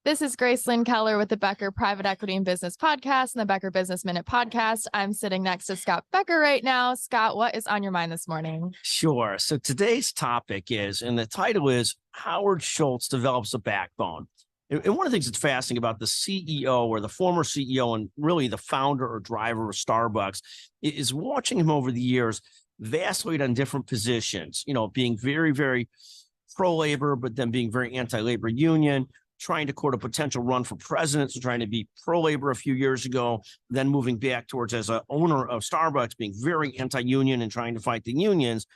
This is Grace Lynn Keller with the Becker Private Equity and Business Podcast and the Becker Business Minute Podcast. I'm sitting next to Scott Becker right now. Scott, what is on your mind this morning? Sure. So today's topic is, and the title is, Howard Schultz Develops a Backbone. And one of the things that's fascinating about the CEO or the former CEO and really the founder or driver of Starbucks is watching him over the years vacillate on different positions, being very, very pro-labor, but then being very anti-labor union, trying to court a potential run for president, so trying to be pro-labor a few years ago, then moving back towards as an owner of Starbucks, being very anti-union and trying to fight the unions.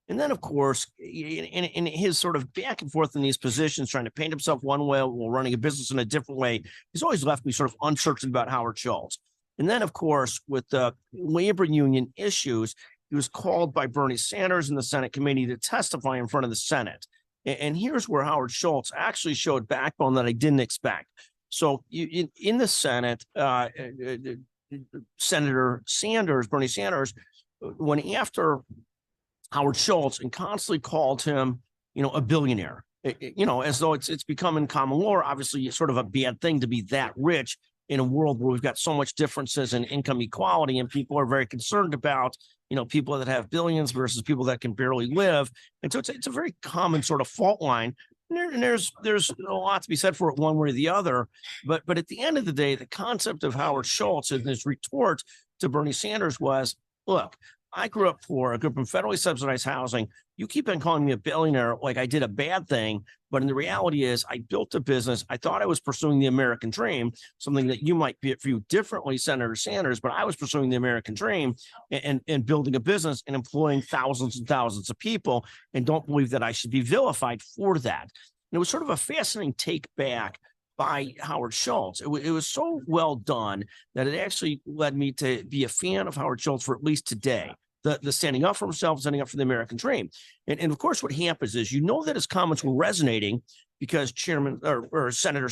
And then, of course, in his sort of back and forth in these positions, trying to paint himself one way while running a business in a different way, he's always left me sort of uncertain about Howard Schultz. And then, of course, with the labor union issues, he was called by Bernie Sanders in the Senate committee to testify in front of the Senate. And here's where Howard Schultz actually showed backbone that I didn't expect. So in the Senate, Senator Sanders, Bernie Sanders, went after Howard Schultz and constantly called him, a billionaire, as though it's become in common law, obviously sort of a bad thing to be that rich in a world where we've got so much differences in income equality, and people are very concerned about people that have billions versus people that can barely live. And so it's a very common sort of fault line. And there's a lot to be said for it one way or the other. But at the end of the day, the concept of Howard Schultz and his retort to Bernie Sanders was, look, I grew up poor. I grew up in federally subsidized housing. You keep on calling me a billionaire like I did a bad thing. But in the reality is I built a business. I thought I was pursuing the American dream, something that you might view differently, Senator Sanders, but I was pursuing the American dream and building a business and employing thousands and thousands of people, and don't believe that I should be vilified for that. And it was sort of a fascinating take back by Howard Schultz. It was so well done that it actually led me to be a fan of Howard Schultz for at least today. The standing up for himself, standing up for the American dream. And of course, what happens is, that his comments were resonating because Chairman or Senator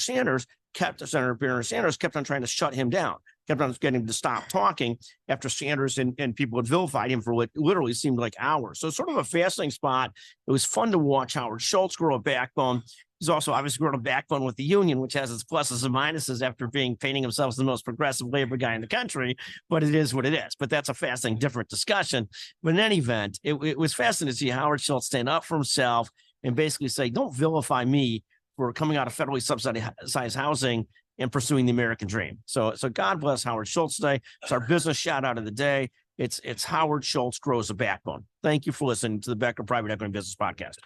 Bernie Sanders kept on trying to shut him down, kept on getting him to stop talking after Sanders and people had vilified him for what literally seemed like hours. So it's sort of a fascinating spot. It was fun to watch Howard Schultz grow a backbone. He's also obviously grown a backbone with the union, which has its pluses and minuses after painting himself as the most progressive labor guy in the country. But it is what it is. But that's a fascinating, different discussion. But in any event, it was fascinating to see Howard Schultz stand up for himself and basically say, don't vilify me for coming out of federally subsidized housing and pursuing the American dream. So God bless Howard Schultz today. It's our business shout out of the day. It's Howard Schultz grows a backbone. Thank you for listening to the Becker Private Equity and Business Podcast.